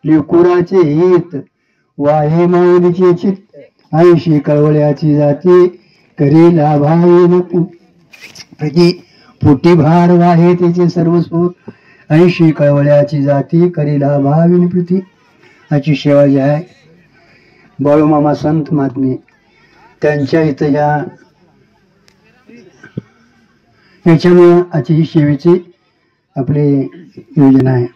लेकुराचे हित वाहे माऊलीचे चित्त 80 कळवळ्याची जाती करी लाभावे प्रति पोटी भार वाहे त्याचे सर्वस्व 80 कळवळ्याची जाती करी लाभावी प्रति. याची सेवा जी आहे बाळूमामा संत महात्मे त्यांच्या इथं याच्यामुळं आजची ही सेवेची आपली योजना आहे.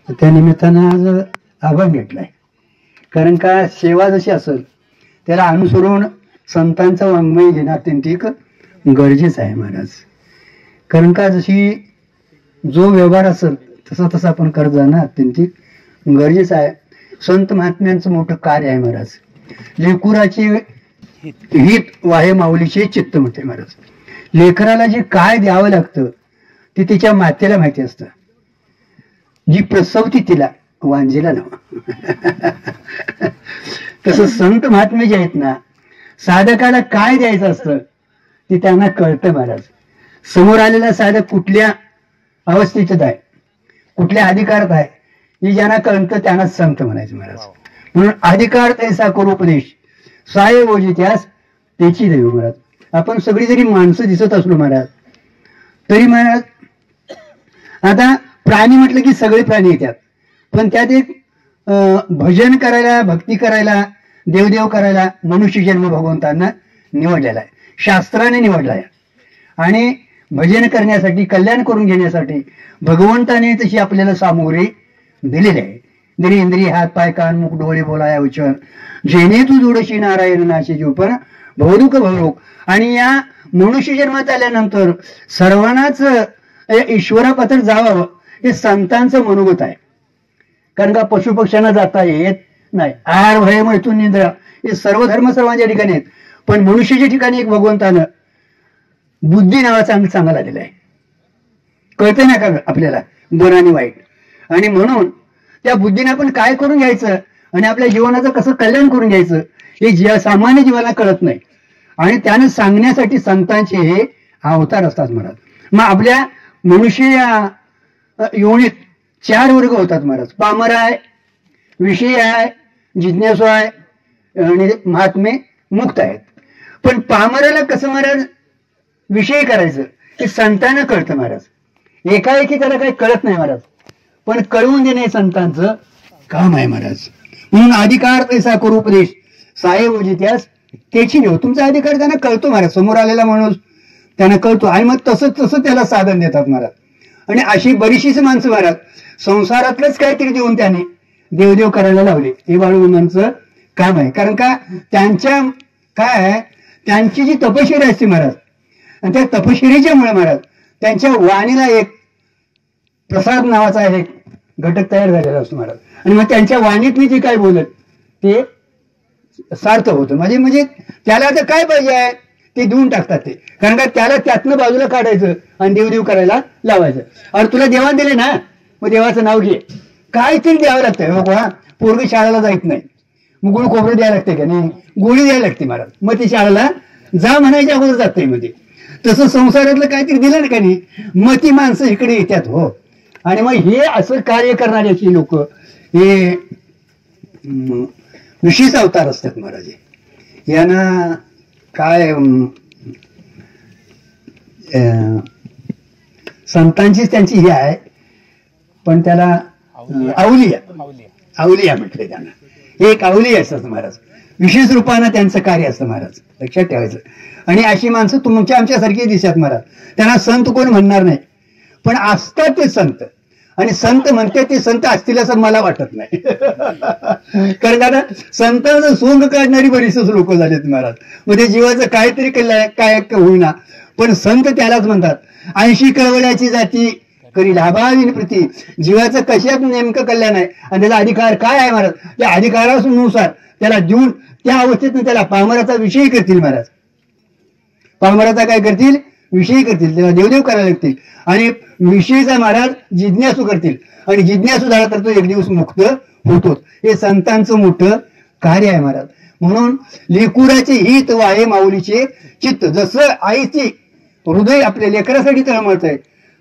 त्या निमित्तानं आज आभार घेतलाय. कारण का सेवा जशी असेल त्याला अनुसरून संतांचा वाङ्मय घेणं अत्यंतिक गरजेचं आहे महाराज. कारण का जशी जो व्यवहार असेल तसा तसा आपण करत जाणं अत्यंतिक गरजेचं आहे. संत महात्म्यांचं मोठं कार्य आहे महाराज. लेकुराचे हित वाहे माऊलीचे चित्त म्हणते महाराज. लेकराला जे काय द्यावं लागतं ते तिच्या मातेला माहिती असतं. जी प्रसवती तिला वांजेला नव्हा. तसं संत महात्मे जे आहेत ना साधकाला काय द्यायचं असतं ते त्यांना कळतं महाराज. समोर आलेला साधक कुठल्या अवस्थेत आहे कुठल्या अधिकारात आहे हे ज्यांना कळतं त्यांनाच संत म्हणायचं महाराज. म्हणून अधिकार तैसा करू उपदेश साय ओजी त्यास त्याची देव महाराज. आपण सगळी जरी माणसं दिसत असलो महाराज तरी महाराज आता प्राणी म्हटलं की सगळे प्राणी येतात. पण त्यात एक भजन करायला भक्ती करायला देवदेव करायला मनुष्य जन्म भगवंतांना निवडलेला आहे. शास्त्राने निवडला आहे. आणि भजन करण्यासाठी कल्याण करून घेण्यासाठी भगवंताने तशी आपल्याला सामुग्री दिलेली आहे. दरी इंद्रिय हात पाय कान मुख डोळे बोलाया उच्चार जेणे तू जोडशी नारायण नाशे जीवपण भवदुख भवरोग. आणि या मनुष्य जन्मात आल्यानंतर सर्वांनाच ईश्वरापात्र जावं हे संतांचं मनोगत आहे. कारण का पशुपक्ष्यांना जाता येत नाही. आहार भय मैथून निद्रा हे सर्व धर्म सर्वांच्या ठिकाणी आहेत. पण मनुष्याच्या ठिकाणी एक भगवंतानं बुद्धी नावाचा अंग चांगला आलेला आहे. कळते ना का आपल्याला बरं आणि वाईट. आणि म्हणून त्या बुद्धीने आपण काय करून घ्यायचं आणि आपल्या जीवनाचं कसं कल्याण करून घ्यायचं हे सामान्य जीवाला कळत नाही. आणि त्यानं सांगण्यासाठी संतांचे हे अवतार असतात महाराज. मग आपल्या मनुष्य योनीत 4 वर्ग होतात महाराज. पामर आहे, विषयी आहे, जिज्ञासू आहे आणि महात्मे मुक्त आहेत. पण पामराला कसं महाराज विषय करायचं हे संतांना कळतं महाराज. एकाएकी त्याला काही कळत नाही महाराज. पण कळवून देणे संतांचं काम आहे महाराज. म्हणून अधिकार तैसा करू उपदेश साहेब जित्यास त्याची देव. तुमचा अधिकार त्यांना कळतो महाराज. समोर आलेला माणूस त्यांना कळतो आणि मग तसं त्याला साधन देतात महाराज. आणि अशी बरीचशीच माणसं महाराज संसारातलंच काहीतरी देऊन त्याने देवदेव करायला लावले. हे बाळूमामांचं काम आहे. कारण का त्यांच्या काय आहे त्यांची जी तपश्चर्या असते महाराज आणि त्या तपश्चर्येच्या मुळे महाराज त्यांच्या वाणीला एक प्रसाद नावाचा एक घटक तयार झालेला असतो महाराज. आणि मग त्यांच्या वाणीतली जे काय बोलत ते सार्थ होतं. म्हणजे त्याला आता काय पाहिजे आहे ते देऊन टाकतात ते. कारण का त्याला त्यातनं बाजूला काढायचं आणि देवदेव करायला लावायचं. अरे तुला देवान दिले ना मग देवाचं नाव घे. काहीतरी द्यावं लागतं. बाबा पोरगी शाळेला जायत नाही मग गुळ खोबरं द्यायला लागते का नाही गोळी द्यायला लागते महाराज. मग ती शाळेला जा म्हणायच्या अगोदर जाते मध्ये. तसं संसारातलं काहीतरी दिलं ना का नाही मग ती माणसं इकडे येतात. हो. आणि मग हे असं कार्य करणाऱ्याची लोक हे विशेष अवतार असतात महाराज. यांना काय संतांचीच त्यांची ही आहे. पण त्याला अवलिया म्हटले त्यांना. हे एक अवलिया असतात महाराज. विशेष रूपानं त्यांचं कार्य असतं महाराज. लक्षात ठेवायचं. आणि अशी माणसं तुमच्या आमच्यासारखी दिसतात महाराज. त्यांना संत कोण म्हणणार नाही पण असतात ते संत. आणि संत म्हणते ते संत असतील असं मला वाटत नाही. कारण आता संतांचं सोंग काढणारी बरीच लोक झालेत महाराज. म्हणजे जीवाचं काहीतरी काय होईना पण संत त्यालाच म्हणतात. 80 कळवळ्याची जाती करी लाभावीन प्रती. जीवाचं कशात नेमकं कल्याण आहे आणि त्याचा अधिकार काय आहे महाराज त्या अधिकारानुसार त्याला देऊन त्या अवस्थेतून त्याला पामराचा विषय करतील महाराज. पामराचा काय करतील विषय करतील. त्याला देवदेव करायला लागतील आणि विषयीचा महाराज जिज्ञासू करतील आणि जिज्ञासू झाला तर तो एक दिवस मुक्त होतो. हे संतांचं मोठं कार्य आहे महाराज. म्हणून लेकुराचे हित वाहे माऊलीचे चित्त. जसं आईची हृदय आपल्या लेकरासाठी तळमळत आहे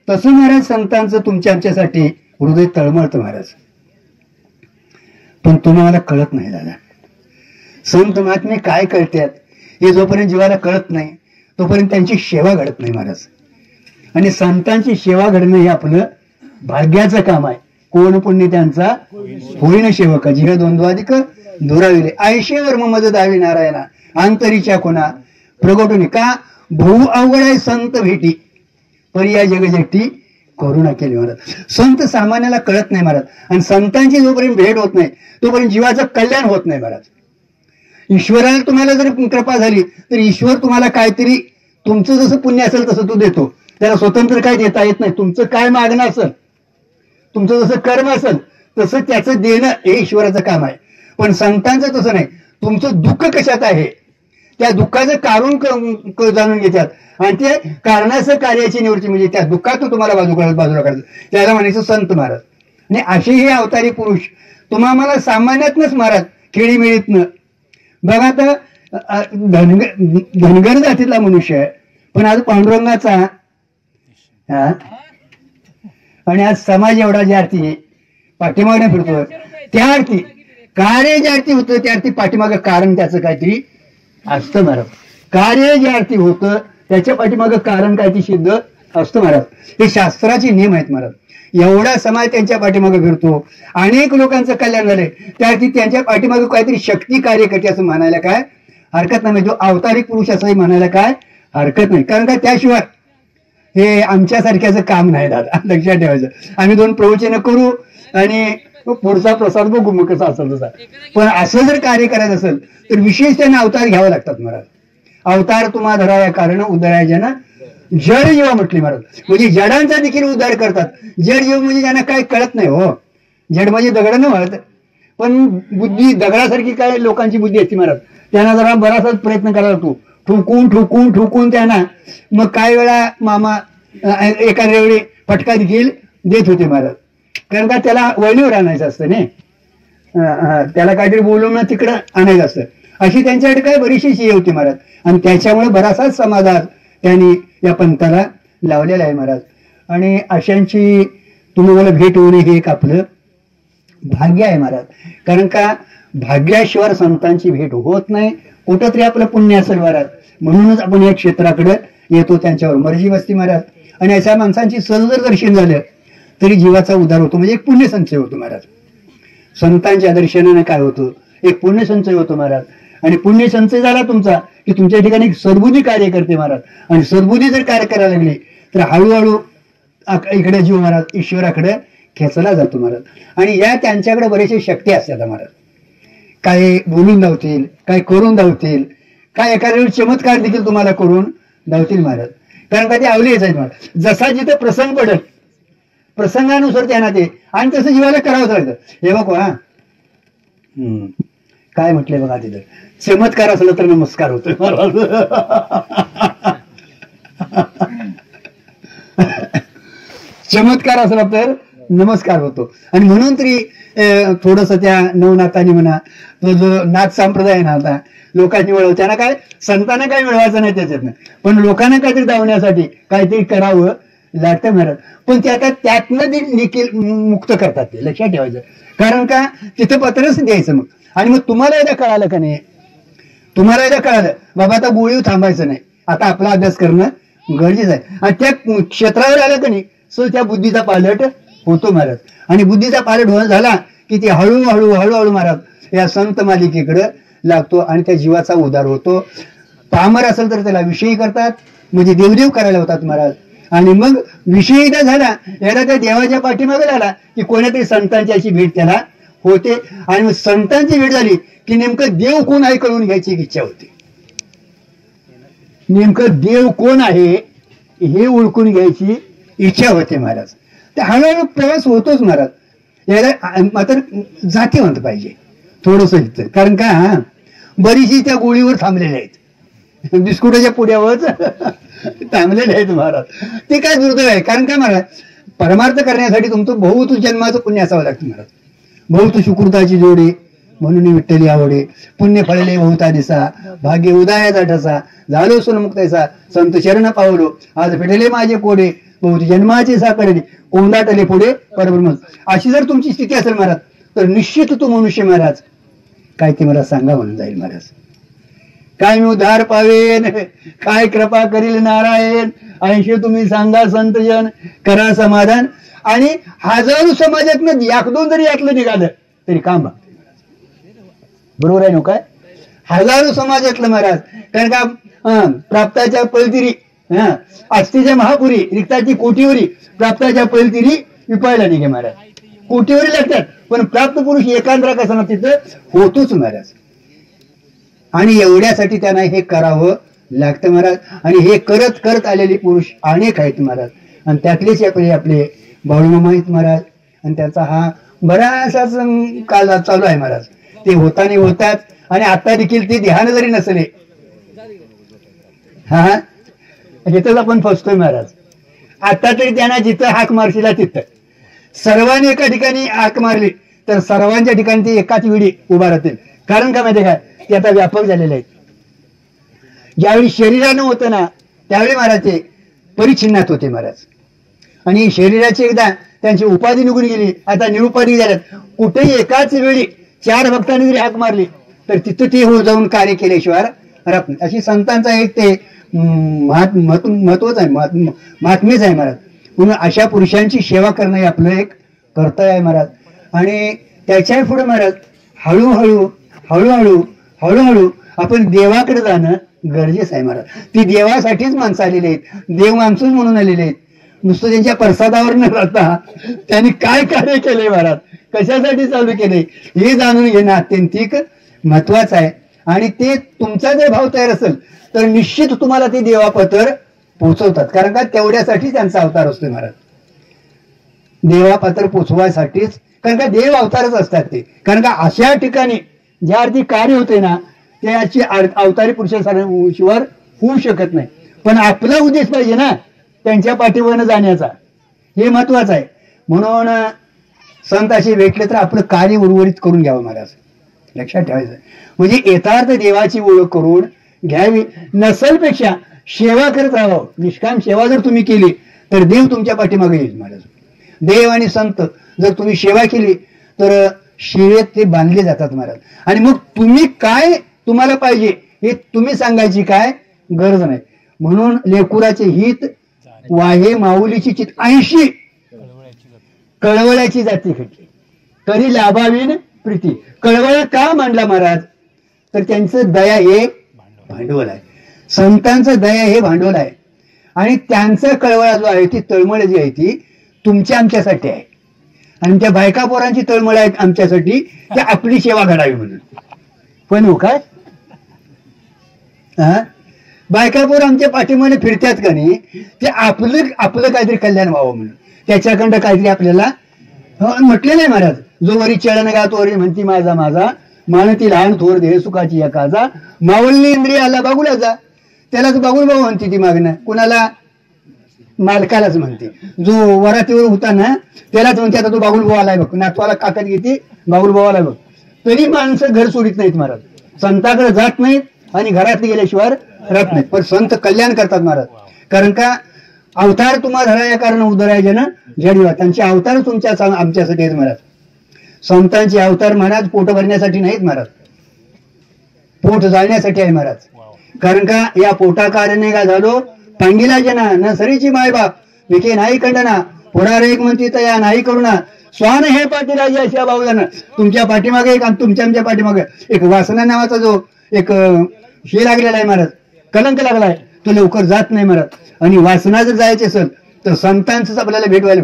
तसं महाराज संतांचं तुमच्या आमच्यासाठी हृदय तळमळतं महाराज. पण तुम्हाला कळत नाही दादा. संत महात्मे काय कळतात हे जोपर्यंत जीवाला कळत नाही तोपर्यंत त्यांची सेवा घडत नाही महाराज. आणि संतांची सेवा घडणं हे आपलं भाग्याचं काम आहे. कोण पुण्य त्यांचा होईन सेवक, जिह द्वंद्वाधिक दुराविले आयशेवर मद दावी नारायणा अंतरीच्या कोणा प्रगटून. का भाऊ अवघड आहे संत भेटी पर्याय जगजगती करुणा केली महाराज. संत सामान्याला कळत नाही महाराज. आणि संतांची जोपर्यंत भेट होत नाही तोपर्यंत जीवाचं कल्याण होत नाही महाराज. ईश्वराला तुम्हाला जर कृपा झाली तर ईश्वर तुम्हाला काहीतरी तुमचं जसं पुण्य असेल तसं तो देतो. त्याला स्वतंत्र काय देता येत नाही. तुमचं काय मागणं असेल, तुमचं जसं कर्म असेल तसं त्याचं देणं हे ईश्वराचं काम आहे. पण संतांचं तसं नाही. तुमचं दुःख कशात आहे त्या दुःखाचं कारण जाणून घेतात आणि ते कारणाचं कार्याची निवृत्ती म्हणजे त्या दुःखातून तुम्हाला बाजूला काढतात. त्याला म्हणायचं संत महाराज. आणि असे हे अवतारी पुरुष तुम्हाला सामान्यातनच महाराज खेळीमेळीतनं. बघा आता धनगर जातीतला मनुष्य आहे पण आज पांडुरंगाचा आणि आज समाज एवढा ज्या अर्थी पाठीमागे फिरतो त्या अर्थी कार्य ज्या अर्थी होतं त्या अर्थी पाठीमागं कारण त्याचं काहीतरी असतं महाराज. कार्य ज्या अर्थी होतं त्याच्या पाठीमागं कारण काहीतरी सिद्ध असतं महाराज. हे शास्त्राचे नियम आहेत महाराज. एवढा समाज त्यांच्या पाठीमागे फिरतो, अनेक लोकांचं कल्याण झालंय त्या अर्थी त्यांच्या पाठीमागे काहीतरी शक्ती कार्य करते असं म्हणायला काय हरकत नाही. जो अवतारिक पुरुष असंही म्हणायला काय हरकत नाही. कारण का त्याशिवाय हे आमच्यासारख्याचं काम नाही दादा, लक्षात ठेवायचं. आम्ही 2 प्रवचनं करू आणि पुढचा प्रसाद बघू मग कसा असेल तसा. पण असं जर कार्य करायचं असेल तर विशेष त्यांना अवतार घ्यावे लागतात महाराज. अवतार तुम्हा धराया कारण उदराय जन जड जीवा म्हटली महाराज. म्हणजे जडांचा देखील उद्धार करतात. जड जीव म्हणजे ज्यांना काय कळत नाही हो. जड म्हणजे दगड न वळत पण बुद्धी दगडासारखी काय लोकांची बुद्धी असते महाराज. त्यांना जरा बराचसाच प्रयत्न करायला लागतो. ठोकून त्यांना मग काय वेळा मामा एखाद्या वेळी फटका देखील देत होते महाराज. कारण का त्याला वळणीवर आणायचं असतं नाही, त्याला काहीतरी बोलवून तिकडं आणायचं असतं. अशी त्यांच्याकडे काय बरीचशी शिय होती महाराज. आणि त्याच्यामुळे बराचसाच समाजात त्यांनी या पंथाला लावलेला आहे महाराज. आणि अशांची तुम्हाला भेट होणे हे एक आपलं भाग्य आहे महाराज. कारण का भाग्याशिवाय संतांची भेट होत नाही. कुठं तरी आपलं पुण्य असेल महाराज. म्हणूनच आपण या क्षेत्राकडे येतो, त्यांच्यावर मर्जी बसती महाराज. आणि अशा माणसांची सहज जर दर्शन झालं तरी जीवाचा उद्धार होतो. म्हणजे एक पुण्यसंचय होतो महाराज. संतांच्या दर्शनाने काय होतं एक पुण्यसंचय होतो महाराज. आणि पुण्यसंचय झाला तुमचा की तुमच्या ठिकाणी सद्बुद्धी कार्य करते महाराज. आणि सद्बुद्धी जर कार्य करायला लागली तर हळूहळू इकडे जीव महाराज ईश्वराकडे खेचला जातो महाराज. आणि या त्यांच्याकडे बरेचसे शक्ती असतात महाराज. काय बोलून धावतील, काय करून धावतील, काय एखाद्या वेळी चमत्कार देखील तुम्हाला करून धावतील महाराज. कारण का ते आवलेच आहेत महाराज. जसा जिथे प्रसंग पडेल प्रसंगानुसार त्यांना ते आणि तसं जीवाला करावंच लागतं. हे बघ हा काय म्हटलंय बघा तिथं चमत्कार असला तर नमस्कार होतो महाराज. चमत्कार असला तर नमस्कार होतो. आणि म्हणून तरी थोडस त्या नवनाथांनी म्हणा तो जो नाथ संप्रदाय आहे ना आता लोकांनी मिळवलं त्यांना काय संतांना काय मिळवायचं नाही त्याच्यातनं पण लोकांना काहीतरी दावण्यासाठी काहीतरी करावं लागतं महाराज. पण ते आता त्यातनं देखील मुक्त करतात ते लक्षात ठेवायचं. कारण का तिथं पत्रच द्यायचं मग. आणि मग तुम्हाला एकदा कळालं का नाही, तुम्हाला एकदा कळालं बाबा आता गोळीव थांबायचं नाही, आता आपला अभ्यास करणं गरजेचं आहे. आणि त्या क्षेत्रावर आलं का नाही सो त्या बुद्धीचा पालट होतो महाराज. आणि बुद्धीचा पालट झाला की ते हळूहळू महाराज या संत मालिकेकडे लागतो आणि त्या जीवाचा उद्धार होतो. पामर असेल तर त्याला विषयी करतात म्हणजे देवदेव करायला होतात महाराज. आणि मग विषय एकदा झाला एकदा त्या देवाच्या पाठीमागे लागला की कोणातरी संतांची अशी भेट त्याला होते. आणि मग संतांची भेट झाली की नेमकं देव कोण आहे कळून घ्यायची इच्छा होती. नेमकं देव कोण आहे हे ओळखून घ्यायची इच्छा होते महाराज. तर हळूहळू प्रवास होतोच महाराज. याला मात्र जातीवंत पाहिजे थोडस. कारण का बरीचशी त्या गोळीवर थांबलेल्या आहेत, बिस्कुटाच्या पुड्यावरच थांबलेले आहेत महाराज. ते काय दुर्दैव आहे. कारण काय महाराज परमार्थ करण्यासाठी तुमचं बहुत जन्माचं पुण्य असावं लागतं महाराज. बहुत सुकृताची जोडी म्हणून विठ्ठली आवडे, पुण्य फळले बहुता दिसा, भाग्य उदयाचा ठसा, झालो सोनमुक्तायचा, संत शरण पावलो, आज फेडले माझे कोडे, बहुत जन्माचे साकडे, कोंदाटले पुढे परब्रह्म. अशी जर तुमची स्थिती असेल महाराज तर निश्चित तो मनुष्य महाराज काय ते मला सांगा म्हणून जाईल महाराज. काय मी उद्धार पावेन, काय कृपा करील नारायण, 80 तुम्ही सांगा संतजन, करा समाधान. आणि हजारो समाजातनं 1-2 जरी यातलं निघालं तरी काम बघते. बरोबर आहे ना काय? हजारो समाजातलं महाराज. कारण का प्राप्ताच्या पलतिरी, आस्तीच्या महापुरी, रिक्ताची कोटीवरी, प्राप्ताच्या पलतिरी विपायला निघे महाराज. कोटीवरी लागतात पण प्राप्त पुरुष एकांद्रा कसा तिथं होतोच महाराज. आणि एवढ्यासाठी त्यांना हे करावं लागतं महाराज. आणि हे करत करत आलेले पुरुष अनेक आहेत महाराज. आणि त्यातलेच आपले बाळूमामा आहेत महाराज. आणि त्याचा हा बराचसाच काल चालू आहे महाराज. ते होताना होतात आणि आता देखील ते ध्यान जरी नसले, हा इथंच आपण फसतोय महाराज. आता तरी त्यांना जिथं हाक मारशीला तिथं सर्वांनी एका ठिकाणी हाक मारली तर सर्वांच्या ठिकाणी ते एकाच वेळी उभा राहतील. कारण का माहिती काय? ते आता व्यापक झालेले आहेत. ज्यावेळी शरीरानं होतं ना त्यावेळी महाराज ते परिच्छिन्नात होते महाराज. आणि शरीराची एकदा त्यांची उपाधी निघून गेली, आता निरुपाधी झाल्यात. कुठेही एकाच वेळी 4 भक्तांनी जरी हाक मारली तर तिथं ते हो जाऊन कार्य केल्याशिवाय राहत नाही. अशी संतांचा एक ते महत्वच आहे, महात्मेच आहे महाराज. म्हणून अशा पुरुषांची सेवा करणं हे आपलं एक कर्तव्य आहे महाराज. आणि त्याच्या पुढे महाराज हळूहळू हळूहळू हळूहळू आपण देवाकडे जाणं गरजेचं आहे महाराज. ती देवासाठीच माणसं आलेली आहेत, देव माणसंच म्हणून आलेले आहेत. नुसतं त्यांच्या प्रसादावर न राहता त्यांनी काय कार्य केले महाराज, कशासाठी चालू केले हे जाणून घेणं अत्यंतिक महत्वाचं आहे. आणि ते तुमचा जर भाव तयार असेल तर निश्चित तुम्हाला ते देवापत्र पोचवतात. कारण का तेवढ्यासाठी त्यांचा अवतार असतो महाराज, देवापत्र पोचवायसाठीच. कारण का देव अवतारच असतात ते. कारण का अशा ठिकाणी ज्या अर्थी कार्य होते ना त्याची अवतारी पुरुषाशिवाय होऊ शकत नाही. पण आपला उद्देश पाहिजे ना त्यांच्या पाठीवरनं जाण्याचा, हे महत्वाचं आहे. म्हणून संत असे भेटले तर आपलं कार्य उर्वरित करून घ्यावं महाराज, लक्षात ठेवायचं. म्हणजे यथार्थ देवाची ओळख करून घ्यावी. नसलपेक्षा सेवा करत राहावं. निष्काम सेवा जर तुम्ही केली तर देव तुमच्या पाठीमागे येईल महाराज. देव आणि संत जर तुम्ही सेवा केली तर शिवेत ते बांधले जातात महाराज. आणि मग तुम्ही काय तुम्हाला पाहिजे हे तुम्ही सांगायची काय गरज नाही. म्हणून लेकुराचे हित वाहे माऊलीची चित 80 कळवळ्याची जाती घडली तरी लाभावीन प्रीती. कळवळ का मांडला महाराज? तर त्यांचं दया हे भांडवल आहे, संतांचं दया हे भांडवल आहे. आणि त्यांचं कळवळा जो आहे ती तळमळ जी आहे ती तुमच्या आमच्यासाठी आहे. आणि त्या बायका पोरांची तळमळ आहेत आमच्यासाठी की आपली सेवा घडावी म्हणून. पण हो काय बायका पोर आमच्या पाठीमागे फिरतात का नाही ते आपलं काहीतरी कल्याण व्हावं म्हणून त्याच्याकडं काहीतरी आपल्याला म्हटलेलं आहे महाराज. जो वरी चळण गा तोरी म्हणती माझा माझा, मानती लहान थोर देह सुखाची एकाचा, मावलनी इंद्रियाला बागुला जा. त्यालाच बागुल भाऊ म्हणते ती मागणं. कुणाला? मालकालाच म्हणते. जो वरातीवर होता ना त्यालाच म्हणते आता तो बागुल भाऊ आलाय बघ, नातवाला काकत घेते बागुल भाऊ आलाय बघ. तरी माणसं घर सोडित नाहीत महाराज, संताकडे जात नाहीत आणि घरात गेल्याशिवाय राहत नाहीत. पण संत कल्याण करतात महाराज. कारण का अवतार तुम्हा धरा या कारण उदराय ना जडीवा. त्यांचे अवतार तुमच्या आमच्यासाठी आहेत महाराज. संतांचे अवतार महाराज पोट भरण्यासाठी नाहीत महाराज, पोट जाळण्यासाठी आहे महाराज. कारण का या पोटाकारणे का झालो पांगिला जना न सरीची मायबाप विके नाही खंडना पुढार एक म्हणती तया नाही करुणा स्वान हे पाठीराजी अशा भाऊजानं. तुमच्या पाठीमागे एक तुमच्या पाठीमागे एक वासना नावाचा जो एक हे लागलेला आहे महाराज, कलंक लागलाय, तो लवकर जात नाही महाराज. आणि वासना जर जायची असेल तर संतांच आपल्याला भेट व्हायला.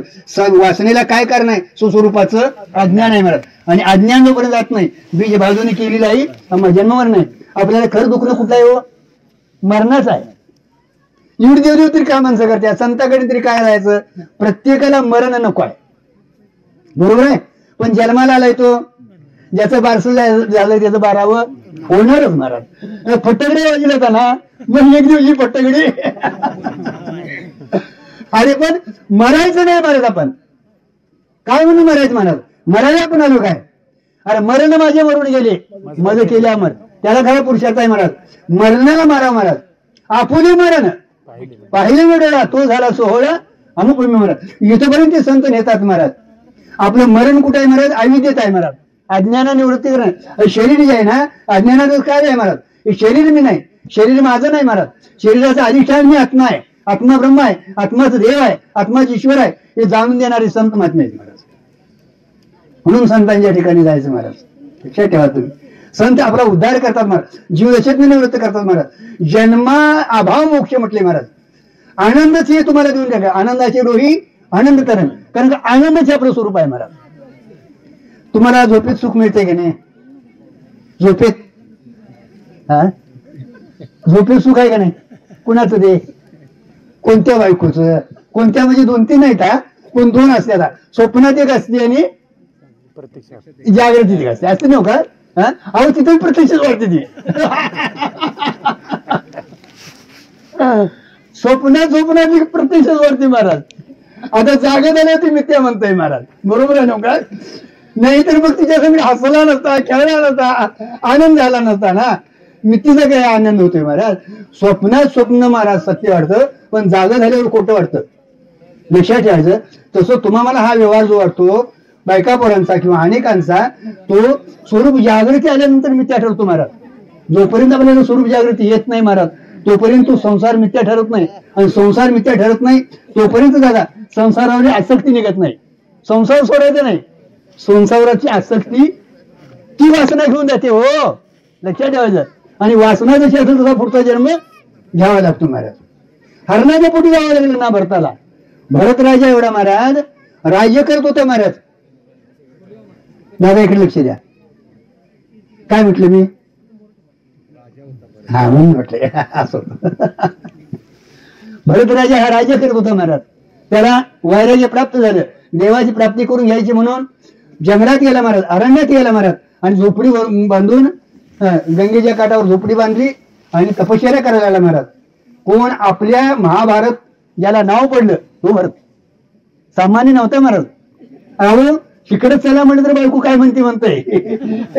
वासनेला काय कारण आहे? सुस्वरूपाचं अज्ञान आहे महाराज. आणि अज्ञान जोपर्यंत जात नाही बीज बाजूने केलेलं आहे जन्मावर नाही. आपल्याला खरं दुखणं कुठलं आहे हो? मरणाच आहे. एवढी देव तरी काय माणसं करते, संताकडे तरी काय जायचं? प्रत्येकाला मरण नको आहे, बरोबर आहे. पण जन्माला आलाय तो ज्याचं बारसं झालंय त्याचं 12वं होणारच महाराज. फटकडे वाजले होता ना मग एक दिवशी फटकडी अरे पण मरायचं नाही महाराज. आपण काय म्हणून मरायचं महाराज? मरायला पण आलो काय? अरे मरण माझे मरून गेले मज केले अमर, त्याला खरा पुरुषार्थ आहे महाराज. मरणाला मारा महाराज. आपुले मरण पाहिले वेळेला तो झाला सोहळा अमुक महाराज. इथपर्यंत ते संत नेतात महाराज. आपलं मरण कुठे आहे महाराज? अविद्येत आहे महाराज. अज्ञाना निवृत्ती करणं. शरीर जे आहे ना, अज्ञानाचं काय आहे महाराज? हे शरीर मी नाही, शरीर माझं नाही महाराज. शरीराचं अधिष्ठान मी आत्मा आहे, आत्मा ब्रह्म आहे, आत्माचं देव आहे, आत्माच ईश्वर आहे, हे जाणून देणारे संत महात्मे आहेत महाराज. म्हणून संतांच्या ठिकाणी जायचं महाराज. लक्षात ठेवा तुम्ही, संत आपला उद्धार करतात महाराज, जीवदशेत निवृत्त करतात महाराज. जन्मा अभाव मोक्ष म्हटले महाराज. आनंदच हे तुम्हाला देऊन टाका. आनंदाची डोही आनंद करण, कारण का आनंदच आपलं स्वरूप आहे महाराज. तुम्हाला झोपेत सुख मिळते की नाही? झोपेत झोपेत सुख आहे का नाही? कुणाचं ते? कोणत्या बायकोचं? कोणत्या म्हणजे 2-3 नाहीत हा, पण 2 असतात. स्वप्नात एक असते आणि जागृतीत एक असते. असते नव्ह का? अहो तिथे प्रत्यक्षच वाढते ती. स्वप्नात प्रत्यक्षच वाढते महाराज. आता जागा झाल्या ती मिथ्या म्हणताय महाराज. बरोबर आहे नव्ह का? नाही तर मग तिच्या समोर हसला नसता, खेळला नसता, आनंद झाला नसता ना. मिथीचा काय आनंद होतोय महाराज? स्वप्नात स्वप्न महाराज सत्य वाटतं, पण जागा झाल्यावर खोटं वाटतं. लक्षात ठेवायचं. तसं तुम्हाला हा व्यवहार जो वाटतो बायका पोरांचा किंवा अनेकांचा, तो स्वरूप जागृती आल्यानंतर मिथ्या ठरतो महाराज. जोपर्यंत आपल्याला स्वरूप जागृती येत नाही महाराज, तोपर्यंत तो संसार मिथ्या ठरत नाही. आणि संसार मिथ्या ठरत नाही तोपर्यंत दादा संसारावर आसक्ती निघत नाही. संसार सोडायचा नाही, संसाराची आसक्ती ती वासना घेऊन जाते. हो, लक्षात ठेवायचं. आणि वासना जशी असेल तसा पुढचा जन्म घ्यावा लागतो महाराज. हरणाच्या पोटी जावं लागलं ना भरताला. भरत राजा एवढा महाराज राज्य करत होता महाराज. दादा इकडे लक्ष द्या. काय म्हटलं मी? हा म्हणून म्हटले असं. भरत राजा हा राज्य करत होता महाराज. त्याला वैराग्य प्राप्त झालं. देवाची प्राप्ती करून घ्यायची म्हणून जंगलात गेला महाराज, अरण्यात गेला महाराज. आणि झोपडी बांधून गंगेच्या काठावर झोपडी बांधली आणि तपश्चर्या करायला लागला महाराज. कोण? आपल्या महाभारत ज्याला नाव पडलं तो भरत. सामान्य नव्हता महाराज. अहो तिकडे चला म्हणलं तर बायको काय म्हणते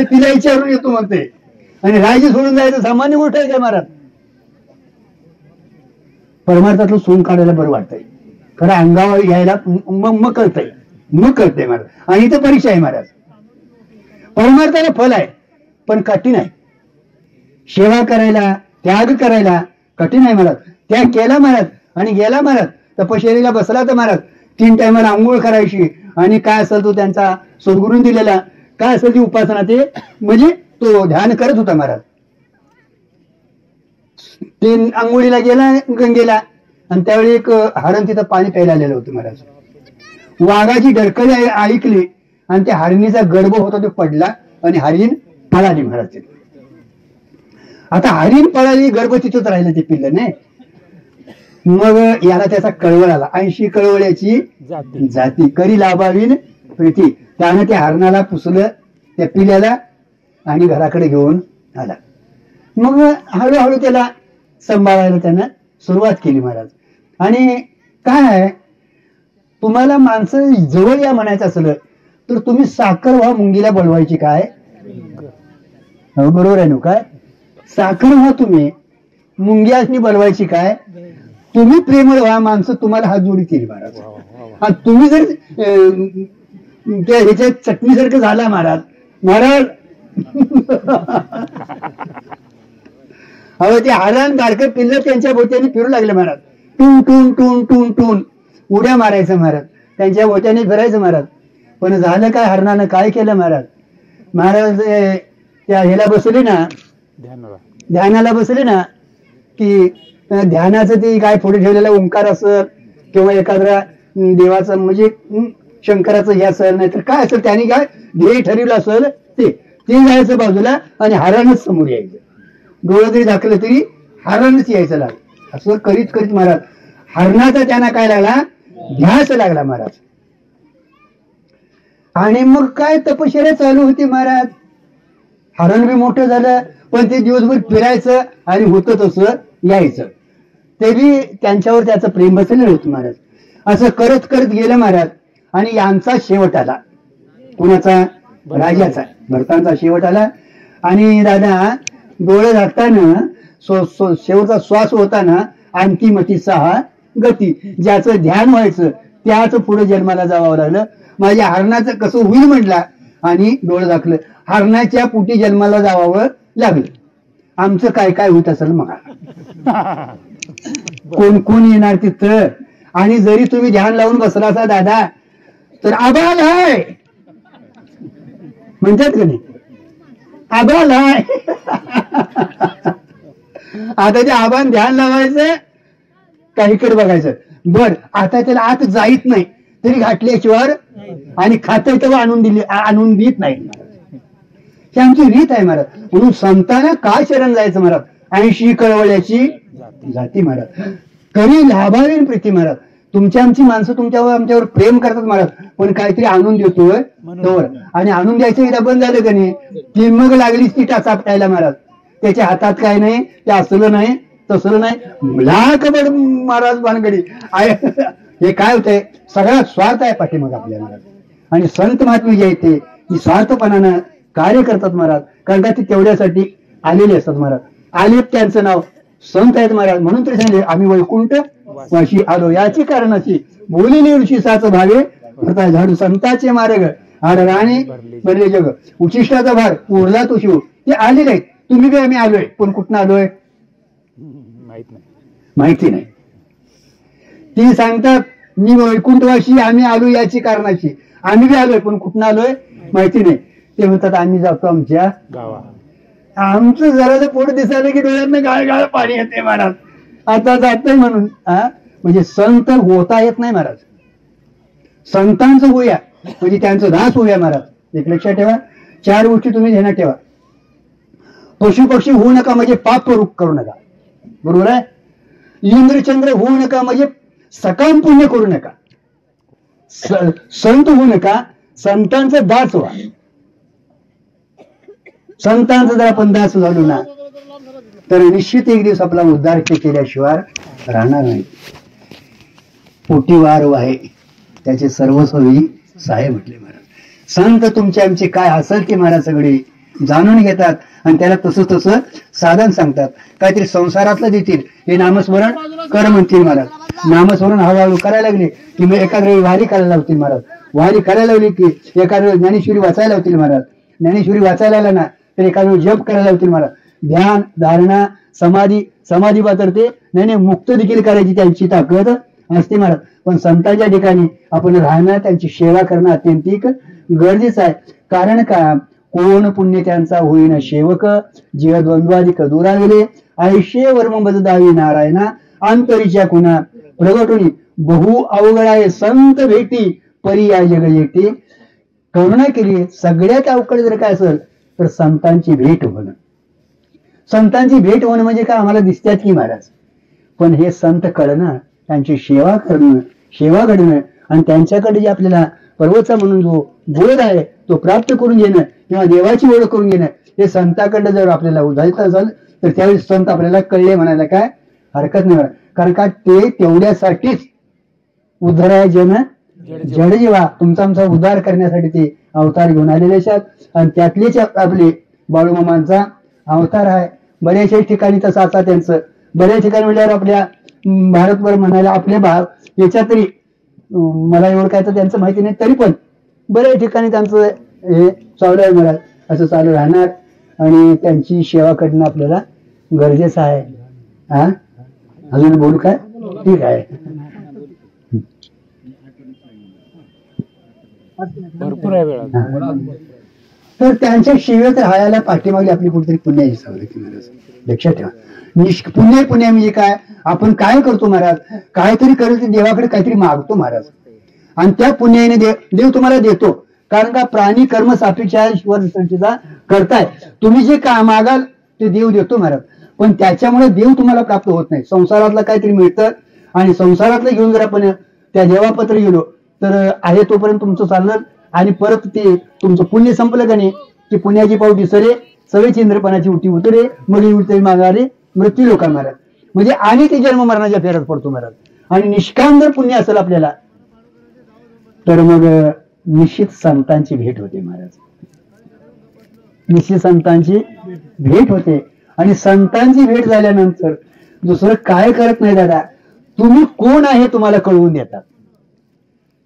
तिला विचारून येतो म्हणते. आणि राज्य सोडून जायचं सामान्य गोष्ट आहे काय महाराज? परमार्थातलं सोंग काढायला बरं वाटतंय. खरं अंगावर यायला मग कळतंय महाराज. आणि इथं परीक्षा आहे महाराज. परमार्थाला फल आहे पण कठीण आहे. सेवा करायला, त्याग करायला कठीण आहे महाराज. त्याग केला महाराज आणि गेला महाराज. तपश्चर्येला बसला तर महाराज 3 टायमाला आंघोळ करायची. आणि काय असेल तो त्यांचा सद्गुरूंनी दिलेला काय असेल ती उपासना, ते म्हणजे तो ध्यान करत होता महाराज. ते आंघोळीला गेला गंगेला आणि त्यावेळी एक हरण तिथं पाणी प्यायला आलेलं होतं महाराज. वाघाची डरकळी ऐकली आणि त्या हरणीचा गर्भ होता तो पडला आणि हरीण पळाली महाराज. आता हरीण पळाली, गर्भ तिथंच राहिलं ते पिल्लं नाही. मग याला त्याचा कळवळ आला. 80 कळवळ्याची जाती करी लाभावीन प्रीती. त्यानं त्या हरणाला पुसलं त्या पिल्याला आणि घराकडे घेऊन आला. मग हळूहळू त्याला सांभाळायला त्यानं सुरुवात केली महाराज. आणि काय तुम्हाला माणसं जवळ या म्हणायचं असलं तर तुम्ही साखर व्हा मुंगीला बोलवायची काय? बरोबर आहे ना? काय साखर व्हा तुम्ही मुंग्यासनी बोलवायची काय? तुम्ही प्रेमळ व्हा, माणसं तुम्हाला हात जोडी केली महाराज. आणि तुम्ही जर त्या ह्याच्या चटणीसारखं झाला महाराज अहो ते हरण बारकं पिल्लं त्यांच्या भोवत्याने फिरू लागले महाराज. टून टून टून टून टून उड्या मारायचं महाराज, त्यांच्या भोवत्याने फिरायचं महाराज. पण झालं काय? हरणानं काय केलं महाराज? महाराज त्या ह्याला बसले ना, ध्यानाला बसले ना, की ध्यानाचं ते काय पुढे ठेवलेला ओंकार असेल किंवा एखाद्या देवाचं म्हणजे शंकराचं हे असेल, नाहीतर काय असेल त्यांनी काय ध्येय ठरवलं असेल ते जायचं बाजूला आणि हरणच समोर यायचं. डोळं जरी दाखवलं तरी हरणच यायचं लागलं. असं करीत करीत महाराज हरणाचा त्यांना काय लागला? ध्यास लागला महाराज. आणि मग काय तपश्चर्या चालू होती महाराज. हरण बी मोठं झालं पण ते दिवसभर फिरायचं आणि होतं तसं यायचं. ते बी त्यांच्यावर त्याचं प्रेम बसलेलं होतं महाराज. असं करत करत गेलं महाराज. आणि यांचा शेवट आला. कुणाचा? राजाचा, भरतांचा शेवट आला. आणि दादा डोळे झाकताना शेवटचा श्वास होताना अंतिमती 6 गती. ज्याचं ध्यान व्हायचं त्याच पुढे जन्माला जावं लागलं. माझ्या हरणाचं कसं होईल म्हटला आणि डोळं दाखलं. हरणाच्या पोटी जन्माला जावावं लागलं. आमचं काय काय होत असेल मग. कोण कोण येणार तिथं. आणि जरी तुम्ही ध्यान लावून बसला असा दादा तर आबाल आहे म्हणतात का नाही. आबाल आहे. आता ते आबान ध्यान लावायचं का इकडे बघायचं. बर आता त्याला आत जाईत नाही तरी घातल्याशिवाय आणि खातं तेव्हा आणून देत नाही. ही आमची रीत आहे महाराज. म्हणून संतांना काय शरण जायचं महाराज. 80 कळवळ्याची जाती महाराज. करी लाभावी प्रीती महाराज. तुमची आमची माणसं आमच्यावर प्रेम करतात महाराज. पण काहीतरी आणून देतोय तोवर आणि आणून द्यायचं एकदा बंद झालं का नाही ती मग लागलीच ती टाचा आपटायला महाराज. त्याच्या हातात काय नाही ते असलं नाही तसलं नाही लाखभर महाराज भानगडी आहे. हे काय होतंय सगळा स्वार्थ आहे पाठीमाग आपल्या महाराज. आणि संत महात्मे जे आहेत ते स्वार्थपणानं कार्य करतात महाराज. कारण का ते तेवढ्यासाठी आलेले असतात महाराज. आले त्यांचं नाव संत आहेत महाराज. म्हणून तरी सांगितले आम्ही वैकुंठ वाशी आलो. याची कारणाची बोलिले ऋषी साच भावे होता झाडू संताचे मार्ग आड राणे बनले जग उचिष्टाचा भार उरला तो शिव. ते आलेले आहेत. तुम्ही बी आम्ही आलोय पण कुठं आलोय माहिती नाही. ती सांगतात मी वैकुंठवाशी आम्ही आलो याची कारणाची. आम्ही बी आलोय पण कुठं आलोय माहिती नाही. ते म्हणतात आम्ही जातो आमच्या गावा. आमचं जरा पोट दिसायला की डोळ्यातनं गाळ गाळ पाणी येते महाराज. आता जातंय म्हणून म्हणजे संत होता येत नाही महाराज. संतांचं होऊया म्हणजे त्यांचं दास होऊया महाराज. एक लक्षात ठेवा. 4 गोष्टी तुम्ही ध्यानात ठेवा. पशु पक्षी होऊ नका म्हणजे पाप करू नका. बरोबर आहे. इंद्रचंद्र होऊ नका म्हणजे सकाम पुण्य करू नका. संत होऊ नका संतांचं दास व्हा. संतांचा जर आपण दास झालो ना तर निश्चित एक दिवस आपला उद्धार केल्याशिवाय राहणार नाही. पोटी वार आहे त्याचे सर्वस्वी सहाय्य म्हटले महाराज. संत तुमचे आमचे काय असेल ते महाराज सगळे जाणून घेतात आणि त्याला तसं साधन सांगतात. काहीतरी संसारातलं देतील. हे नामस्मरण कर म्हणतील महाराज. नामस्मरण हळूहळू करायला लागले की मग एखाद्या वेळी वारी करायला लावतील महाराज. वारी करायला लावली की एखाद्या वेळी ज्ञानेश्वरी वाचायला लावतील महाराज. ज्ञानेश्वरी वाचायला आला ना तर एखाद्या वेळी जप करायला लावतील महाराज. ध्यान धारणा समाधी पात्रते नाही मुक्त देखील करायची त्यांची ताकद असते महाराज. पण संतांच्या ठिकाणी आपण राहणं त्यांची सेवा करणं अत्यंतिक गरजेचं आहे. कारण का कोण पुण्य त्यांचा होईना सेवक जीव द्वंद्वाधिक दूरा गेले आयुष्य वर्म बददावी नारायणा अंतरीच्या कुणा प्रगटुनी बहु अवघड आहे संत भेटी परी या जग एकटी. करुणा केली सगळ्यात अवघड जर काय असेल तर संतांची भेट होणं. संतांची भेट होणं म्हणजे काय आम्हाला दिसतात की महाराज. पण हे संत कळणं त्यांची सेवा करणं सेवा घडणं आणि त्यांच्याकडे जे आपल्याला पर्वतचा म्हणून जो बोध आहे तो प्राप्त करून घेणं किंवा देवाची ओळख करून घेणं हे संताकडे जर आपल्याला उधायचं असेल तर त्यावेळी संत आपल्याला कळले म्हणायला काय हरकत नाही. कारण का ते तेवढ्यासाठीच उद्धाराय जन जड जीवा तुमचा आमचा उद्धार करण्यासाठी ते अवतार घेऊन आलेले असतात. आणि त्यातलेच आपले बाळूमामांचा अवतार आहे. बऱ्याचशा ठिकाणी तसं असा त्यांचं बऱ्याच ठिकाणी म्हणल्यावर आपल्या भारतभर म्हणायला आपल्या याच्यात तरी मला एवढं काय तर त्यांचं माहिती नाही तरी पण बऱ्याच ठिकाणी त्यांचं हे चालू आहे मला असं चालू राहणार. आणि त्यांची सेवा करणं आपल्याला गरजेचं आहे. अजून बोलू काय ठीक आहे. भरपूर आहे वेळा. तर त्यांच्या सेवेत राहायला पाठीमागली आपली कुठेतरी पुण्याची सवलती महाराज. लक्षात ठेवा. पुण्य म्हणजे काय आपण काय करतो महाराज. काहीतरी करेल ते देवाकडे काहीतरी मागतो महाराज आणि त्या पुण्याने देव तुम्हाला देतो. कारण का प्राणी कर्म सापेक्षा ईश्वर करताय. तुम्ही जे का मागाल ते देव देतो महाराज. पण त्याच्यामुळे देव तुम्हाला प्राप्त होत नाही. संसारातलं काहीतरी मिळतं आणि संसारातलं घेऊन जर आपण त्या देवापत्र गेलो तर आहे तोपर्यंत तुमचं चाललं आणि परत ते तुमचं पुण्य संपलं का नाही की पुण्याची पावटी सरे सगळे चंद्रपणाची उठी उतरे मग उठते मागारे मृत्यू लोका महाराज. म्हणजे आणि ते जन्म मरणाच्या फेऱ्यात पडतो महाराज. आणि निष्काम जर पुण्य असेल आपल्याला तर मग निश्चित संतांची भेट होते महाराज. निश्चित संतांची भेट होते. आणि संतांची भेट झाल्यानंतर दुसरं काय करत नाही दादा. तुम्ही कोण आहे तुम्हाला कळवून देतात.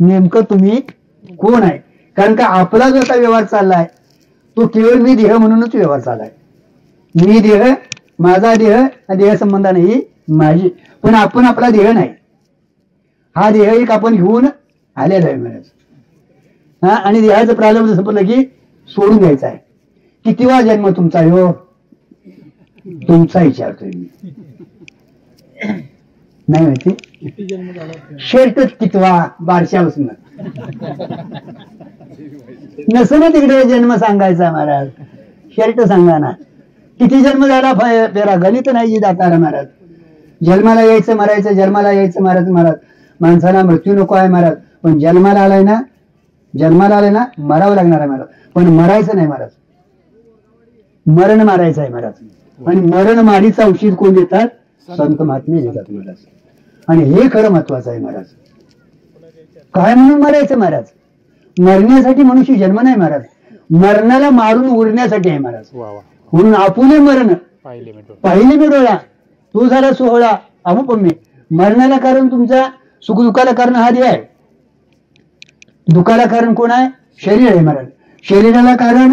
नेमकं तुम्ही कोण आहे. कारण का आपला जो आता व्यवहार चाललाय तो केवळ मी देह म्हणूनच व्यवहार चाललाय. मी देह, माझा देह संबंध नाही माझी, पण आपण आपला देह नाही. हा देह एक आपण घेऊन आलेला आहे महाराज. हा, आणि देहाचं प्रारंभ संपलं की सोडून द्यायचा आहे. कितीवा जन्म तुमचा हो, तुमचा विचारतोय मी, नाही माहिती. शेर्टच कितवा बारशापासून नसं ना तिकडे जन्म सांगायचा महाराज. शेर्ट सांगा ना किती जन्म झाला. फेरा गणित नाही दातारा महाराज. जन्माला यायचं मरायचं, जन्माला यायचं मारायचं महाराज. माणसाला मृत्यू नको आहे महाराज, पण जन्माला आलाय ना मरावं लागणार आहे महाराज. पण मरायचं नाही महाराज, मरण मारायचं आहे महाराज. आणि मरण मारीचं औषध कोण देतात? संत महात्मे देतात महाराज. आणि हे खरं महत्वाचं आहे महाराज. काय म्हणून मरायचं महाराज? मरण्यासाठी मनुष्य जन्म नाही महाराज, मरणाला मारून उरण्यासाठी आहे महाराज. म्हणून आपुले मरण पाहिले मी डोळा, तो झाला सोहळा अमुपम्मी. मरणाला कारण तुमचा, सुखदुःखाला कारण हा देह आहे. दुःखाला कारण कोण आहे? शरीर आहे महाराज. शरीराला कारण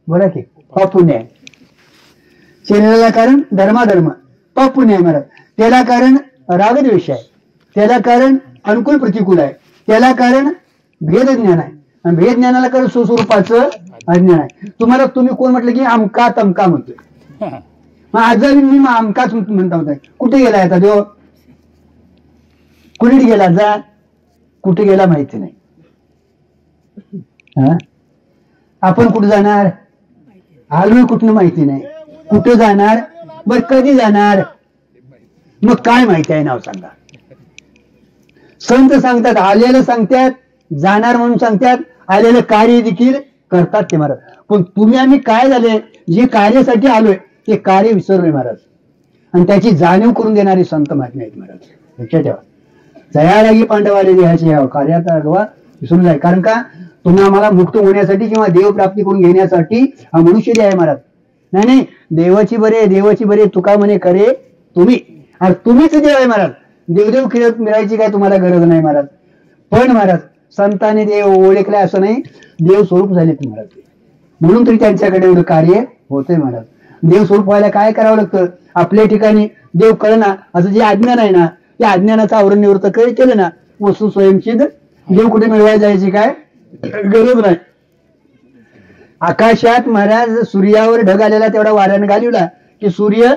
बोला की पाप पुण्य आहे. शरीराला कारण धर्माधर्म, पाप पुण्य आहे महाराज. त्याला कारण रागद्वेष आहे, त्याला कारण अनुकूल प्रतिकूल आहे, त्याला कारण भेद ज्ञान आहे, आणि भेद ज्ञानाला कारण स्वस्वरूपाचं अज्ञान आहे. तुम्हाला तुम्ही कोण म्हटलं की अमका तमका म्हणतोय. मग आज मी अमकाच म्हणता होता. कुठे गेला आता देव? कुठे गेला? जा कुठे गेला माहिती नाही. आपण कुठे जाणार? आलोय कुठनं माहिती नाही. कुठं जाणार? बर कधी जाणार? मग काय माहिती आहे? नाव सांगा. संत सांगतात, आलेलं सांगतात, जाणार म्हणून सांगतात, आलेलं कार्य देखील करतात ते महाराज. पण तुम्ही आम्ही काय झाले, जे कार्यासाठी आलोय ते कार्य विसरलोय महाराज. आणि त्याची जाणीव करून देणारे संत महात्मे आहेत महाराज. लक्षात ठेवा. जया लागी पांडवाले देहाचे यावं, कार्याचा अगवा विसरून जाय. कारण का तुम्ही आम्हाला मुक्त होण्यासाठी किंवा देव प्राप्ती करून घेण्यासाठी हा मनुष्य देह आहे महाराज. नाही, देवाची बरे तुका म्हणे करे तुम्ही, आणि तुम्हीच देव आहे महाराज. देवदेव खेळत मिळायची काय तुम्हाला गरज नाही महाराज. पण महाराज संतांनी देव ओळखलाय असं नाही, देव स्वरूप झालेत महाराज. म्हणून तरी त्यांच्याकडे एवढं कार्य होतंय महाराज. देव स्वरूप व्हायला काय करावं लागतं? आपल्या ठिकाणी देव कळना असं जे अज्ञान आहे ना, त्या अज्ञानाचं आवरण निवृत्त केलं ना, वस्तू स्वयंसिद्ध. देव कुठे मिळवायला जायची काय गरज नाही. आकाशात महाराज सूर्यावर ढग आलेला तेवढा वाऱ्याने घालवला की सूर्य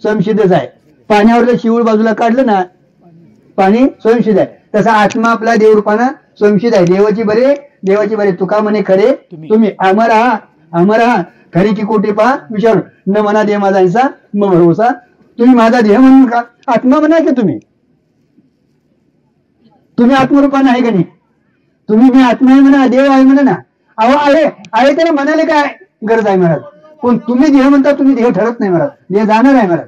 स्वयंसिद्धच आहे. पाण्यावरलं शिवूळ बाजूला काढलं ना, पाणी स्वयंसिद्ध आहे. तसा आत्मा आपला देवरूपानं स्वयंसिद्ध आहे. देवाची बरे तुका म्हणे खरे तुम्ही, अमर हा खरी की कोटी पहा विचार न म्हणा देह माझा ऐसा मग भरोसा. तुम्ही माझा देह म्हणून का आत्मा म्हणा की तुम्ही आत्मरूपानं आहे का नाही? तुम्ही मी आत्मा आहे म्हणा, देव आहे म्हणा ना. अहो आहे त्याला म्हणाले काय गरज आहे महाराज. पण तुम्ही देह म्हणता, तुम्ही देह ठरत नाही महाराज. देह जाणार आहे महाराज.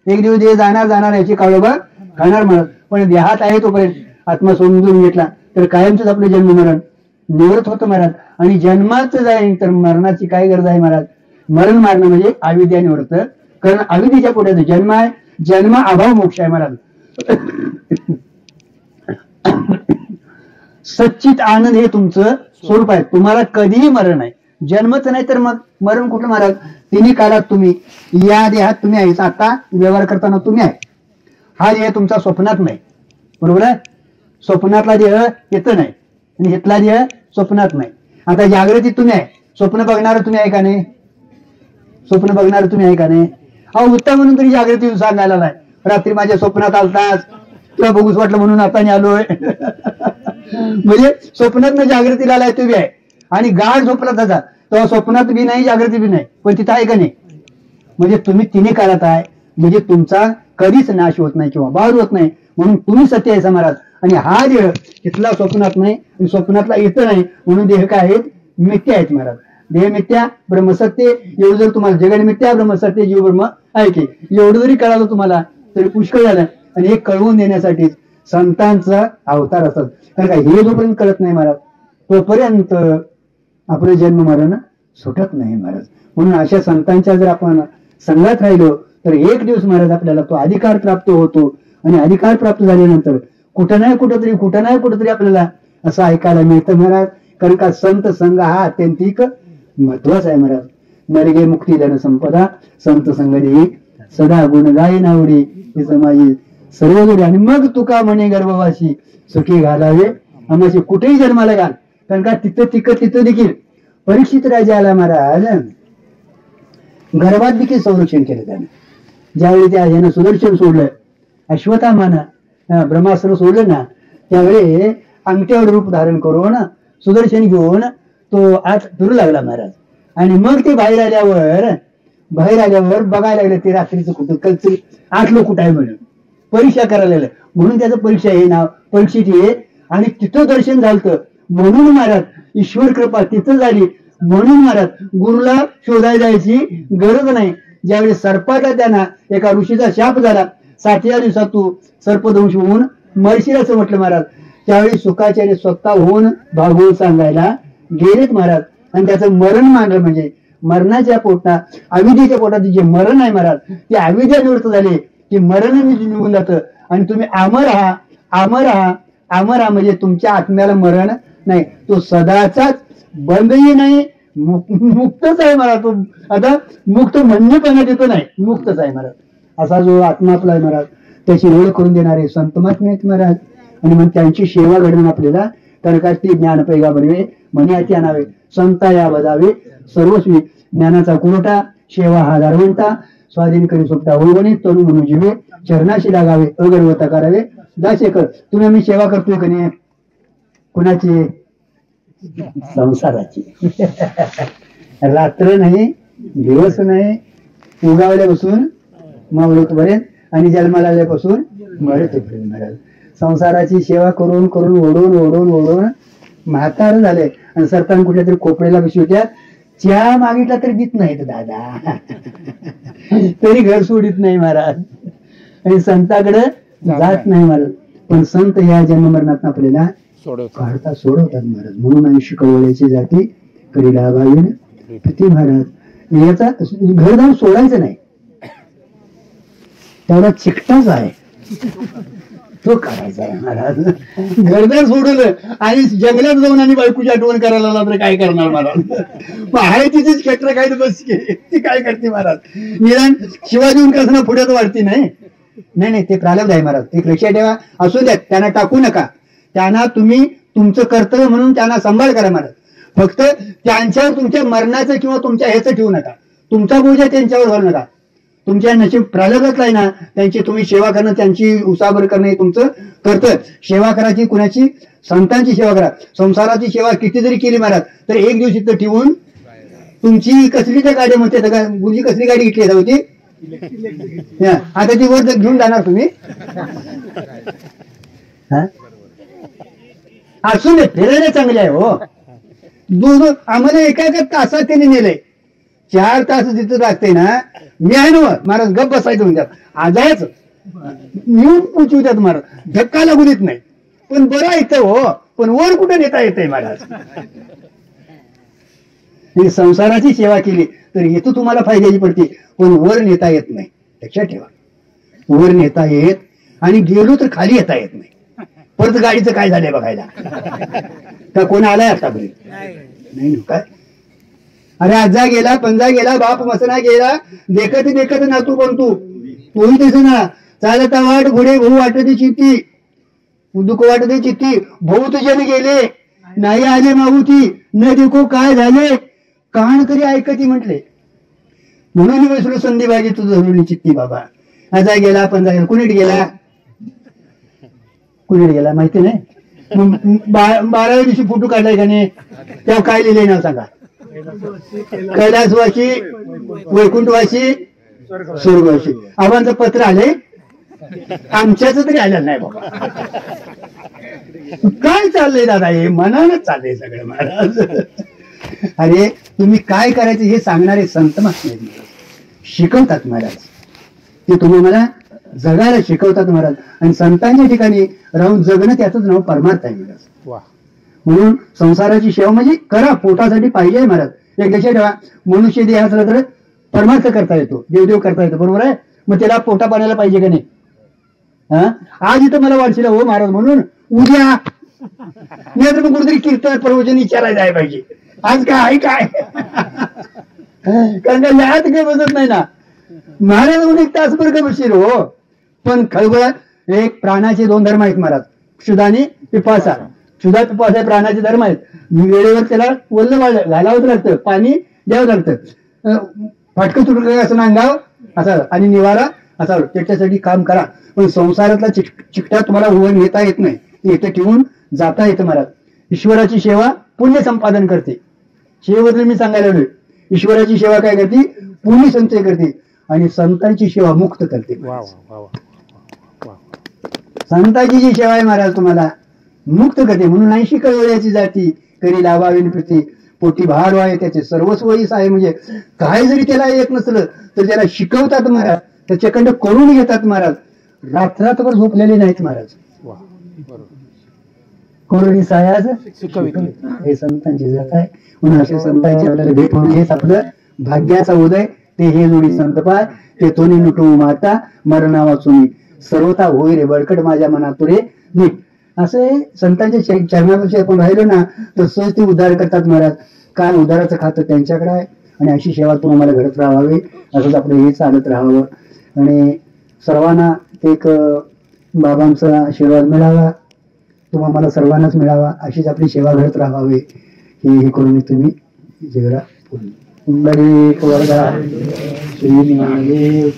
एक दिवस देह जाणार याची काळोबा खाणार महाराज. पण देहात आहे तोपर्यंत आत्मा समजून घेतला तर कायमच आपलं जन्म मरण निवृत्त होतं महाराज. आणि जन्माच जाईल तर मरणाची काय गरज आहे महाराज? मरण मारणं म्हणजे अविद्या निवृत्त. कारण अविद्येच्या पुढे जन्म आहे, जन्म अभाव मोक्ष आहे महाराज. सच्चित आनंद हे तुमचं स्वरूप आहे. तुम्हाला कधीही मरण नाही, जन्मच नाही तर मग मरण कुठं महाराज? तिन्ही काळात तुम्ही या देहात तुम्ही आहे. आता व्यवहार करताना तुम्ही आहे. हा देह तुमचा स्वप्नात नाही, बरोबर आहे? स्वप्नातला देह येतं नाही आणि इथला देह स्वप्नात नाही. आता जागृतीत तुम्ही आहे, स्वप्न बघणार तुम्ही आहे का नाही? स्वप्न बघणार तुम्ही आहे का नाही? अहो उत्तम म्हणून तरी जागृती सांगायला नाही. रात्री माझ्या स्वप्नात आलताच, तुला बघूच वाटलं म्हणून आता आलोय. म्हणजे स्वप्नात जागृतीला आलाय तुम्ही आहे. आणि गाढ झोपला त्याचा तेव्हा स्वप्नात बी नाही, जागृती बी नाही, पण तिथं आहे का नाही? म्हणजे तुम्ही तिन्ही काळात आहे. म्हणजे तुमचा कधीच नाश होत नाही किंवा बाहेर होत नाही. म्हणून तुम्ही सत्य आहे महाराज. आणि हा देह तिथला स्वप्नात नाही आणि स्वप्नातला येतं नाही. म्हणून देह काय आहेत? मिथ्या आहेत महाराज. देह मिथ्या, ब्रह्मसत्य. एवढं जर तुम्हाला जगन मिथ्या, ब्रह्मसत्य, जीव ब्रह्म आहे की एवढं जरी कळालं तुम्हाला तरी पुष्कळ झालं. आणि हे कळवून देण्यासाठीच संतांचा अवतार असतात. कारण काय हे जोपर्यंत कळत नाही महाराज तोपर्यंत आपलं जन्म मरण सुटत नाही महाराज. म्हणून अशा संतांच्या जर आपण संघात राहिलो तर एक दिवस महाराज आपल्याला तो अधिकार प्राप्त होतो. आणि अधिकार प्राप्त झाल्यानंतर कुठं नाही कुठंतरी आपल्याला असं ऐकायला मिळतं महाराज. कारण का संत संघ हा अत्यंतिक महत्वाचा आहे महाराज. नरगे मुक्ती धन संपदा संत संघ देवी सदा गुण गाय नावडी हे समाजी सर्व जोडी. आणि मग तुका म्हणे गर्भवासी सुखी घालावे आम्हाशी कुठेही जन्माला घाल. कारण का तिथं देखील परीक्षित राजा आला महाराज. गर्भात देखील संरक्षण केलं त्यानं. ज्यावेळी त्या यानं सुदर्शन सोडलं, अश्वत्थामानं ब्रह्मास्त्र सोडलं ना, त्यावेळी अंगठ्यावर रूप धारण करून सुदर्शन घेऊन तो आत फिरू लागला महाराज. आणि मग ते बाहेर आल्यावर बघायला लागले ते रात्रीचं कुठं कलचं आठलं कुठं आहे म्हणून परीक्षा करायला लागलं. म्हणून त्याचं परीक्षा हे नाव परीक्षित हे. आणि तिथं दर्शन झालं म्हणून महाराज ईश्वर कृपा तिथं झाली म्हणून महाराज गुरुला शोधायला जायची गरज नाही. ज्यावेळी सर्पाचा त्यांना एका ऋषीचा शाप झाला, 60व्या दिवसात तू सर्पदंश होऊन मरशील असं म्हटलं महाराज. त्यावेळी सुखाचार्य स्वतः होऊन भागवत सांगायला गेलेत महाराज. आणि त्याचं मरण मानलं म्हणजे मरणाच्या पोटात अविद्येच्या पोटात जे मरण आहे महाराज ते अविद्या निवृत्त झाले की मरण निघून जातं. आणि तुम्ही अमर आहा म्हणजे तुमच्या आत्म्याला मरण नाही, तो सदाचाच बंदही नाही, मुक्तच आहे महाराज. तो आता मुक्त म्हणणेपणात येतो नाही, मुक्तच आहे महाराज. असा जो आत्मा आपला आहे महाराज त्याची ओळख करून देणारे संत महात्मे आहेत महाराज. आणि मग त्यांची सेवा घडवून आपल्याला तडकाची ज्ञान पैगा बनवे म्हणे अति आणावे संता या बजावे सर्वस्वी ज्ञानाचा कुरटा सेवा हा दारवंता स्वाधीन करी सुट्टा होईवणे तनु म्हणून जीवे चरणाशी लागावे अगरवता करावे दासेकर. तुम्ही आम्ही सेवा करतोय का नाही? कुणाची? संसाराची. रात्र नाही दिवस नाही, उगावल्यापासून मावळतपर्यंत आणि जन्माला आल्यापासून मरेपर्यंत महाराज संसाराची सेवा करून ओढून म्हातार झाले. आणि सरताना कुठल्या तरी कोपऱ्याला बशी होत्या, चहा मागितला तरी देत नाहीत दादा, तरी घर सोडित नाही महाराज. आणि संताकडे जात नाही महाराज. पण संत या जन्ममरणात आपल्याला काढता सोडवतात महाराज. म्हणून आयुष्य कळवळ्याची जाती करीला भावीन किती महाराज. याचा घरदार सोडायचं नाही, तेवढा चिकटाच आहे तो करायचा आहे महाराज. घरदार सोडलं आणि जंगलात जाऊन आणि बायकोची आठवण करायला लागला तर काय करणार महाराज? आहे तिचीच खेटर काय बस ती काय करते महाराज? निदान शिवाजी कसं पुढ्यात वाढती नाही. ते प्रारब्ध आहे महाराज. एक लक्षात ठेवा. असू द्या, त्यांना टाकू नका. त्यांना तुम्ही तुमचं कर्तव्य म्हणून त्यांना सांभाळ करा महाराज. फक्त त्यांच्यावर तुमच्या मरणाचं किंवा तुमच्या ह्याचं ठेवू नका. तुमचा बोजा त्यांच्यावर घालू नका. तुमच्या नशीब प्रारब्धात आहे ना, त्यांची तुम्ही सेवा करणं, त्यांची उसाबर करणं हे तुमचं कर्तव्य. सेवा करायची कुणाची? संतांची सेवा करा. संसाराची सेवा किती जरी केली महाराज तर एक दिवस इथं ठेवून तुमची कसली त्या गाडी म्हणते गुरुजी कसली गाडी घेतली होती आता ती वर घेऊन जाणार तुम्ही? असून फिरायला चांगले आहे हो. आम्हाला एका तासात त्यांनी नेलंय. 4 तास तिथं लागते ना. मी आहे ना महाराज गप बसायचं म्हणतात. आजायच नेऊन पोचू द्यात महाराज, धक्का लागू देत नाही. पण बरं येतं हो, पण वर कुठे नेता येतंय महाराज? संसाराची सेवा केली तर येतो तुम्हाला फायद्याची पडते, पण वर नेता येत नाही. लक्षात ठेवा, वर नेता येत आणि गेलो तर खाली येता येत नाही. परत गाडीचं काय झालंय बघायला का कोण आलाय आतापर्यंत? नाही काय. अरे आजा गेला, पंजा गेला, बाप मसना गेला, देखत ना तू पण तूही तसं ना. चालता वाट घोडे भाऊ वाटते चित्ती, दुःख वाटते चित्ती, बहुत जण गेले नाही आले माहुती, न देखो काय झाले कान तरी ऐकती म्हटले. म्हणून बसलो संधी बागी तुझं धरून चित्ती बाबा. आजा गेला, पंजा गेला, कुणीट गेला माहिती नाही. 12व्या दिवशी फोटो काढलाय का नाही? तेव्हा काय लिहिलंय नाव सांगा? कैलासवासी, वैकुंठवासी, स्वर्गवासी. आबांचं पत्र आलंय, आमच्याच तरी आलेलं नाही बाबा. काय चाललंय दादा? हे मनानच चाललंय सगळं महाराज. अरे तुम्ही काय करायचं हे सांगणारे संत महात्मे शिकवतात महाराज. ते तुम्ही मला जगायला शिकवतात महाराज. आणि संतांच्या ठिकाणी राहून जगणं त्याचंच नाव परमार्थ आहे महाराज. म्हणून संसाराची सेवा म्हणजे करा, पोटासाठी पाहिजे महाराज. एक लक्षात ठेवा, मनुष्य देह असला तर परमार्थ करता येतो, देवदेव करता येतो, बरोबर आहे. मग त्याला पोटा पाण्याला पाहिजे का नाही? हा आज इथं मला वाटशील हो महाराज म्हणून, उद्या नाही तर मग कुठेतरी कीर्तन प्रवचन विचारायला जायला पाहिजे, आज काय आहे काय. कारण का यात काही बसत नाही ना महाराज म्हणून एक तासभर का बसशील हो. पण खळबळात एक प्राणाचे दोन धर्म आहेत महाराज, क्षुधा आणि पिपासा. क्षुधा पिपासा प्राणाचे धर्म आहेत. वेळेवर त्याला वल्ल घालावंच लागतं, पाणी द्यावं लागतं, फाटकं तुटकं असं अंगाव असं आणि निवारा असा, त्याच्यासाठी काम करा. पण संसारातला चिकटा तुम्हाला उभं नेता येत नाही, इथं ठेवून जाता येतं महाराज. ईश्वराची सेवा पुण्य संपादन करते. शेवटला मी सांगायला लागलोय, ईश्वराची सेवा काय करते, पुण्य संचय करते आणि संतांची सेवा मुक्त करते. संतांची जी सेवा आहे महाराज तुम्हाला मुक्त करते. म्हणून 80 कळवळ्याची जाती करी लावावी प्रती, पोटी भार आहे त्याचे सर्वस्वहीच आहे. म्हणजे काय जरी त्याला येत नसलं तर त्याला शिकवतात महाराज, त्याच्याकडं करून घेतात महाराज. रात्रभर झोपलेले नाहीत महाराज. कोरडी सायाज हे संतांची जात आहे. म्हणून असे संतांची आपल्याला भेट होऊन हेच आपलं भाग्याचा उदय. ते हे जोडी संत पाय ते तोनी नुटू माता मरणा वाचून सर्वता होई रे बळकट माझ्या मनात तुरे नीट. असे संतांच्या चरणापाशी आपण राहिलो ना तर सहज ते उद्धार करतात महाराज. काय उद्धाराचं खातं त्यांच्याकडे आहे आणि अशी सेवा तुम्हाला घडत राहावी, असंच आपलं हे चालत राहावं आणि सर्वांना एक बाबांचा आशीर्वाद मिळावा, तुम्हाला मला सर्वांनाच मिळावा, अशीच आपली सेवा घडत राहावी. हे करून तुम्ही जेवढा पुंडलिक वरदा श्री महादेव.